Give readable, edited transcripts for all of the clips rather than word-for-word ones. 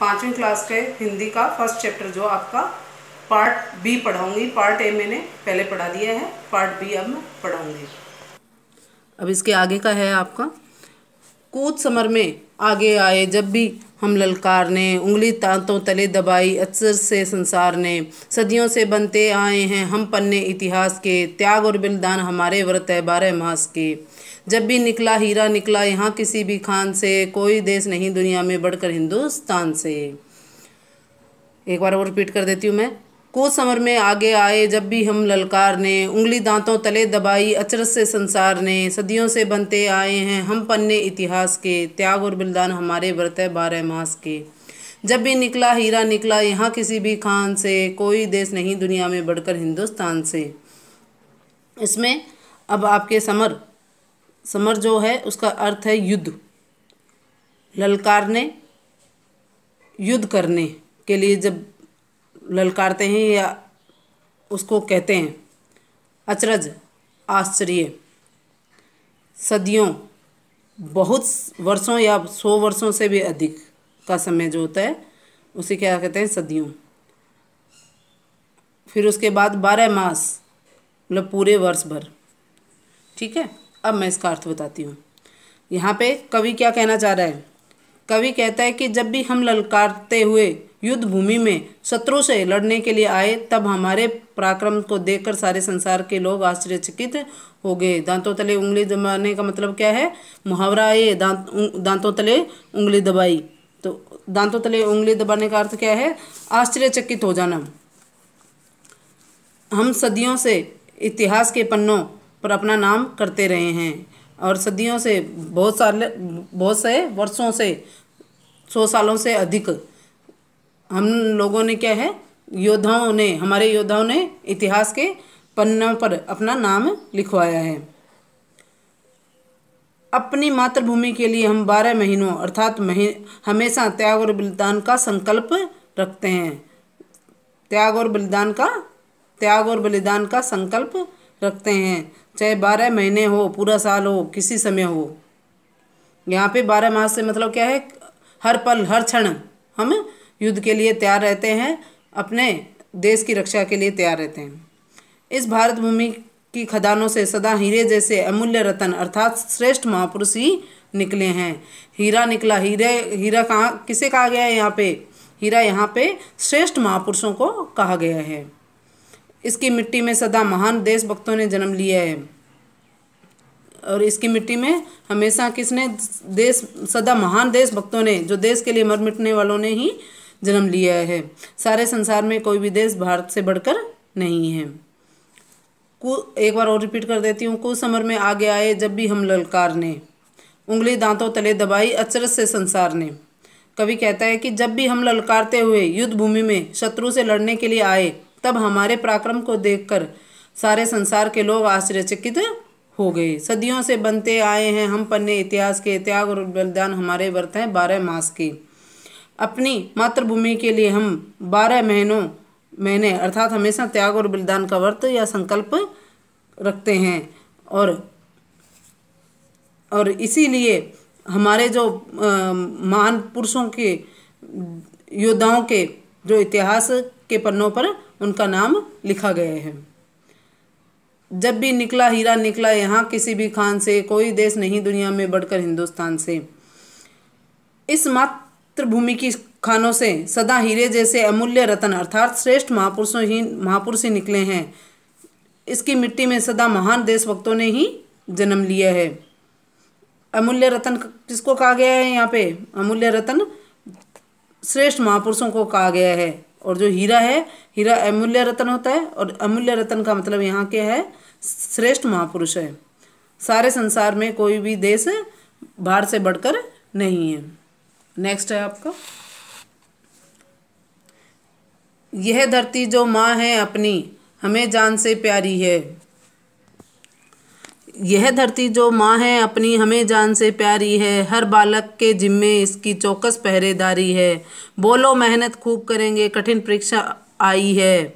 5वीं क्लास के हिंदी का फर्स्ट चैप्टर जो आपका पार्ट बी पढ़ाऊंगी। पार्ट ए मैंने पहले पढ़ा दिया है, पार्ट बी अब मैं पढ़ाऊंगी। अब इसके आगे का है आपका कूद समर में आगे आए जब भी हम ललकार ने, उंगली दांतों तले दबाई अचरज से संसार ने, सदियों से बनते आए हैं हम पन्ने इतिहास के, त्याग और बलिदान हमारे व्रत है 12 मास के। जब भी निकला हीरा निकला यहाँ किसी भी खान से, कोई देश नहीं दुनिया में बढ़कर हिंदुस्तान से। एक बार और रिपीट कर देती हूँ मैं। कूद समर में आगे आए जब भी हम ललकार ने, उंगली दांतों तले दबाई अचरज से संसार ने, सदियों से बनते आए हैं हम पन्ने इतिहास के, त्याग और बलिदान हमारे व्रत है 12 मास के। जब भी निकला हीरा निकला यहाँ किसी भी खान से, कोई देश नहीं दुनिया में बढ़कर हिंदुस्तान से। इसमें अब आपके समर जो है उसका अर्थ है युद्ध। ललकारने, युद्ध करने के लिए जब ललकारते हैं या उसको कहते हैं। अचरज, आश्चर्य। सदियों, बहुत वर्षों या 100 वर्षों से भी अधिक का समय जो होता है उसे क्या कहते हैं, सदियों। फिर उसके बाद 12 मास मतलब पूरे वर्ष भर। ठीक है, अब मैं इसका अर्थ बताती हूँ। यहाँ पे कवि क्या कहना चाह रहा है। कवि कहता है कि जब भी हम ललकारते हुए युद्ध भूमि में शत्रु से लड़ने के लिए आए तब हमारे पराक्रम को देखकर सारे संसार के लोग आश्चर्यचकित हो गए। दांतों तले उंगली दबाने का मतलब क्या है, मुहावरा है दांतों तले उंगली दबाई। तो दांतों तले उंगली दबाने का अर्थ क्या है, आश्चर्यचकित हो जाना। हम सदियों से इतिहास के पन्नों पर अपना नाम करते रहे हैं और सदियों से बहुत से वर्षों से 100 सालों से अधिक हम लोगों ने क्या है, हमारे योद्धाओं ने इतिहास के पन्नों पर अपना नाम लिखवाया है। अपनी मातृभूमि के लिए हम 12 महीनों अर्थात हमेशा त्याग और बलिदान का संकल्प रखते हैं। त्याग और बलिदान का संकल्प रखते हैं, चाहे 12 महीने हो, पूरा साल हो, किसी समय हो। यहाँ पे 12 मास से मतलब क्या है, हर पल हर क्षण हम युद्ध के लिए तैयार रहते हैं, अपने देश की रक्षा के लिए तैयार रहते हैं। इस भारत भूमि की खदानों से सदा हीरे जैसे अमूल्य रतन अर्थात श्रेष्ठ महापुरुष ही निकले हैं। हीरा निकला, हीरा कहाँ किसे कहा गया है यहाँ पे, हीरा यहाँ पे श्रेष्ठ महापुरुषों को कहा गया है। इसकी मिट्टी में सदा महान देशभक्तों ने जन्म लिया है और इसकी मिट्टी में हमेशा किसने सदा महान देशभक्तों ने, जो देश के लिए मर मिटने वालों ने ही जन्म लिया है। सारे संसार में कोई भी देश भारत से बढ़कर नहीं है। एक बार और रिपीट कर देती हूँ। कुछ समर में आगे आए जब भी हम ललकार ने, उंगली दांतों तले दबाई अचरज से संसार ने। कवि कहता है कि जब भी हम ललकारते हुए युद्ध भूमि में शत्रु से लड़ने के लिए आए तब हमारे पराक्रम को देखकर सारे संसार के लोग आश्चर्यचकित हो गए। सदियों से बनते आए हैं हम पन्ने इतिहास के, त्याग और बलिदान हमारे व्रत हैं 12 मास के। अपनी मातृभूमि के लिए हम 12 महीने अर्थात हमेशा त्याग और बलिदान का व्रत या संकल्प रखते हैं और इसीलिए हमारे जो महान पुरुषों के, योद्धाओं के जो इतिहास के पन्नों पर उनका नाम लिखा गया है। जब भी निकला हीरा निकला यहाँ किसी भी खान से, कोई देश नहीं दुनिया में बढ़कर हिंदुस्तान से। इस मातृभूमि की खानों से सदा हीरे जैसे अमूल्य रतन अर्थात श्रेष्ठ महापुरुष ही निकले हैं। इसकी मिट्टी में सदा महान देशभक्तों ने ही जन्म लिया है। अमूल्य रतन किसको कहा गया है यहाँ पे, अमूल्य रतन श्रेष्ठ महापुरुषों को कहा गया है। और जो हीरा है, हीरा अमूल्य रतन होता है और अमूल्य रतन का मतलब यहाँ क्या है, श्रेष्ठ महापुरुष है। सारे संसार में कोई भी देश भारत से बढ़कर नहीं है। नेक्स्ट है आपका, यह धरती जो माँ है अपनी हमें जान से प्यारी है। यह धरती जो माँ है अपनी हमें जान से प्यारी है, हर बालक के जिम्मे इसकी चौकस पहरेदारी है। बोलो मेहनत खूब करेंगे कठिन परीक्षा आई है,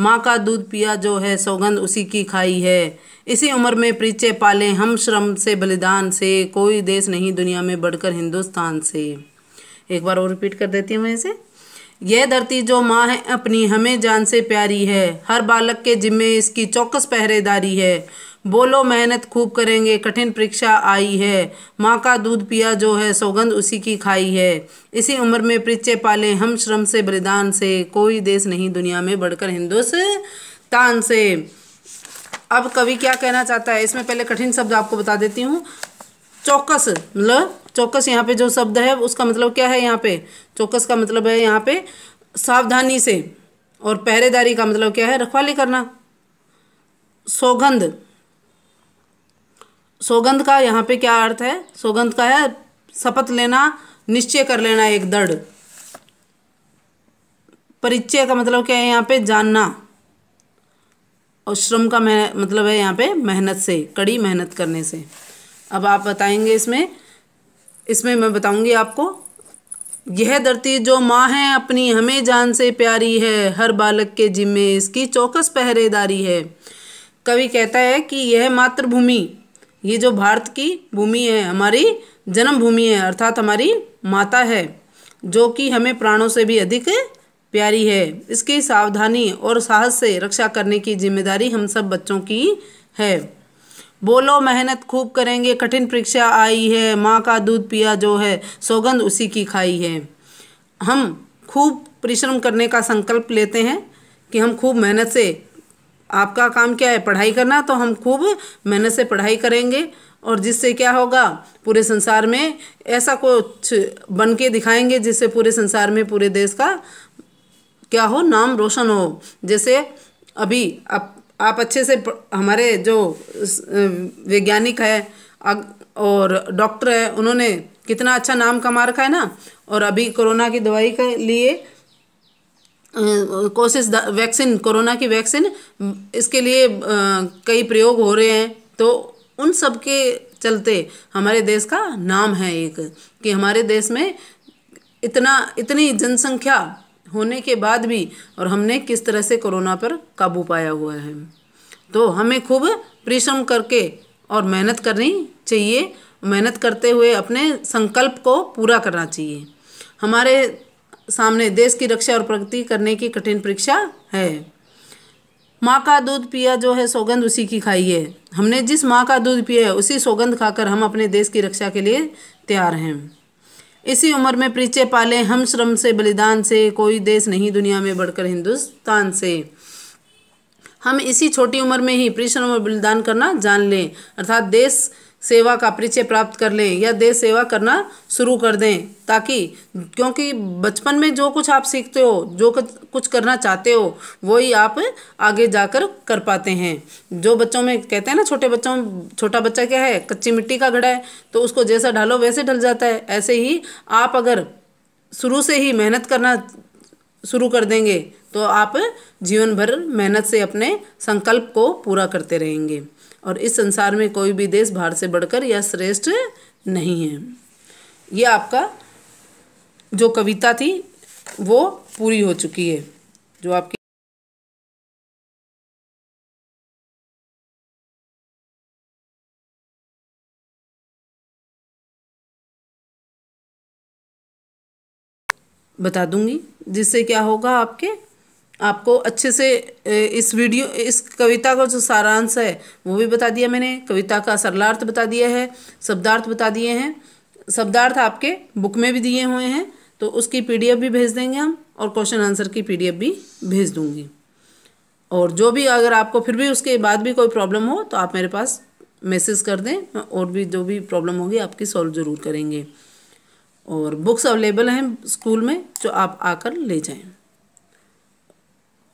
माँ का दूध पिया जो है सौगंध उसी की खाई है। इसी उम्र में परिचय पाले हम श्रम से बलिदान से, कोई देश नहीं दुनिया में बढ़कर हिंदुस्तान से। एक बार और रिपीट कर देती हूँ मैं इसे। यह धरती जो माँ है अपनी हमें जान से प्यारी है, हर बालक के जिम्मे इसकी चौकस पहरेदारी है। बोलो मेहनत खूब करेंगे कठिन परीक्षा आई है, माँ का दूध पिया जो है सौगंध उसी की खाई है। इसी उम्र में परिचय पाले हम श्रम से बलिदान से, कोई देश नहीं दुनिया में बढ़कर हिंदुस्तान से। अब कवि क्या कहना चाहता है, इसमें पहले कठिन शब्द आपको बता देती हूँ। चौकस, मतलब चौकस यहाँ पे जो शब्द है उसका मतलब क्या है, यहाँ पे चौकस का मतलब है यहाँ पे सावधानी से, और पहरेदारी का मतलब क्या है, रखवाली करना। सौगंध, सौगंध का यहाँ पे क्या अर्थ है, सौगंध का है शपथ लेना, निश्चय कर लेना एक दृढ़। परिचय का मतलब क्या है यहाँ पे, जानना। और श्रम का मतलब है यहाँ पे मेहनत से, कड़ी मेहनत करने से। अब आप बताएंगे इसमें मैं बताऊंगी आपको। यह धरती जो माँ है अपनी हमें जान से प्यारी है, हर बालक के जिम्मे इसकी चौकस पहरेदारी है। कवि कहता है कि यह मातृभूमि, ये जो भारत की भूमि है, हमारी जन्मभूमि है, अर्थात हमारी माता है, जो कि हमें प्राणों से भी अधिक प्यारी है। इसकी सावधानी और साहस से रक्षा करने की जिम्मेदारी हम सब बच्चों की है। बोलो मेहनत खूब करेंगे कठिन परीक्षा आई है, माँ का दूध पिया जो है सौगंध उसी की खाई है। हम खूब परिश्रम करने का संकल्प लेते हैं कि हम खूब मेहनत से, आपका काम क्या है, पढ़ाई करना, तो हम खूब मेहनत से पढ़ाई करेंगे, और जिससे क्या होगा, पूरे संसार में ऐसा कुछ बन के दिखाएंगे जिससे पूरे संसार में, पूरे देश का क्या हो, नाम रोशन हो। जैसे अभी आप अच्छे से, हमारे जो वैज्ञानिक है और डॉक्टर है, उन्होंने कितना अच्छा नाम कमा रखा है ना। और अभी कोरोना की दवाई के लिए कोशिश, वैक्सीन, कोरोना की वैक्सीन, इसके लिए कई प्रयोग हो रहे हैं। तो उन सब के चलते हमारे देश का नाम है एक, कि हमारे देश में इतनी जनसंख्या होने के बाद भी, और हमने किस तरह से कोरोना पर काबू पाया हुआ है। तो हमें खूब परिश्रम करके और मेहनत करनी चाहिए। मेहनत करते हुए अपने संकल्प को पूरा करना चाहिए। हमारे सामने देश की रक्षा और प्रगति करने की कठिन परीक्षा है। माँ का दूध पिया जो है सौगंध उसी की खाई है। हमने जिस माँ का दूध पिया है उसी सौगंध खाकर हम अपने देश की रक्षा के लिए तैयार हैं। इसी उम्र में परिचय पाले हम श्रम से बलिदान से, कोई देश नहीं दुनिया में बढ़कर हिंदुस्तान से। हम इसी छोटी उम्र में ही परिश्रम और बलिदान करना जान लें, अर्थात देश सेवा का परिचय प्राप्त कर लें या देश सेवा करना शुरू कर दें, ताकि, क्योंकि बचपन में जो कुछ आप सीखते हो, जो कुछ करना चाहते हो, वही आप आगे जाकर कर पाते हैं। जो बच्चों में कहते हैं ना, छोटा बच्चा क्या है, कच्ची मिट्टी का घड़ा है, तो उसको जैसा ढालो वैसे ढल जाता है। ऐसे ही आप अगर शुरू से ही मेहनत करना शुरू कर देंगे तो आप जीवन भर मेहनत से अपने संकल्प को पूरा करते रहेंगे, और इस संसार में कोई भी देश भारत से बढ़कर या श्रेष्ठ नहीं है। ये आपका जो कविता थी वो पूरी हो चुकी है, जो आपकी बता दूंगी, जिससे क्या होगा, आपको अच्छे से इस कविता का जो सारांश है वो भी बता दिया मैंने, कविता का सरलार्थ बता दिया है, शब्दार्थ बता दिए हैं। शब्दार्थ आपके बुक में भी दिए हुए हैं, तो उसकी पीडीएफ भी भेज देंगे हम, और क्वेश्चन आंसर की पीडीएफ भी भेज दूंगी। और जो भी, अगर आपको फिर भी उसके बाद भी कोई प्रॉब्लम हो तो आप मेरे पास मैसेज कर दें, और भी जो भी प्रॉब्लम होगी आपकी सॉल्व ज़रूर करेंगे। और बुक्स अवेलेबल हैं स्कूल में, जो आप आकर ले जाएं।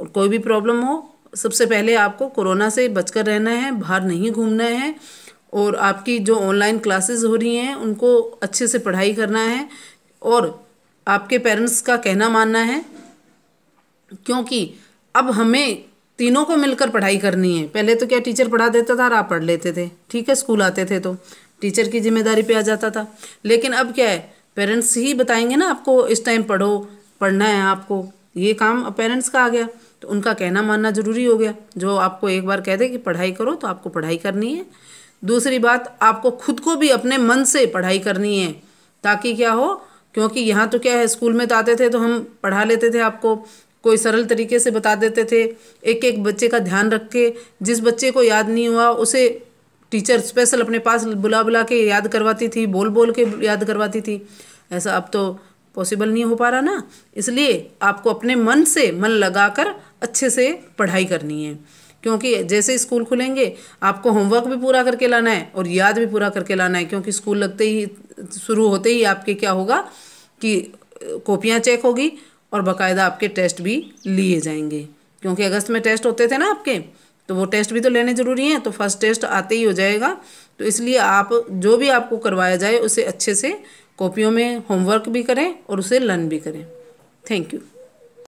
और कोई भी प्रॉब्लम हो, सबसे पहले आपको कोरोना से बचकर रहना है, बाहर नहीं घूमना है, और आपकी जो ऑनलाइन क्लासेस हो रही हैं उनको अच्छे से पढ़ाई करना है, और आपके पेरेंट्स का कहना मानना है, क्योंकि अब हमें तीनों को मिलकर पढ़ाई करनी है। पहले तो क्या, टीचर पढ़ा देता था और आप पढ़ लेते थे, ठीक है, स्कूल आते थे तो टीचर की जिम्मेदारी पे आ जाता था। लेकिन अब क्या है, पेरेंट्स ही बताएंगे ना आपको, इस टाइम पढ़ो, पढ़ना है आपको, ये काम अब पेरेंट्स का आ गया, तो उनका कहना मानना ज़रूरी हो गया। जो आपको एक बार कह दे कि पढ़ाई करो तो आपको पढ़ाई करनी है। दूसरी बात, आपको खुद को भी अपने मन से पढ़ाई करनी है, ताकि क्या हो, क्योंकि यहाँ तो क्या है, स्कूल में तो आते थे तो हम पढ़ा लेते थे आपको, कोई सरल तरीके से बता देते थे, एक एक बच्चे का ध्यान रख के, जिस बच्चे को याद नहीं हुआ उसे टीचर स्पेशल अपने पास बुला बुला के याद करवाती थी, बोल बोल के याद करवाती थी। ऐसा अब तो पॉसिबल नहीं हो पा रहा ना, इसलिए आपको अपने मन से मन लगाकर अच्छे से पढ़ाई करनी है। क्योंकि जैसे स्कूल खुलेंगे आपको होमवर्क भी पूरा करके लाना है और याद भी पूरा करके लाना है, क्योंकि स्कूल लगते ही शुरू होते ही आपके क्या होगा कि कॉपियाँ चेक होगी और बाकायदा आपके टेस्ट भी लिए जाएंगे, क्योंकि अगस्त में टेस्ट होते थे ना आपके, तो वो टेस्ट भी तो लेने ज़रूरी हैं। तो फर्स्ट टेस्ट आते ही हो जाएगा, तो इसलिए आप जो भी आपको करवाया जाए उसे अच्छे से कॉपियों में होमवर्क भी करें और उसे लर्न भी करें। Thank you.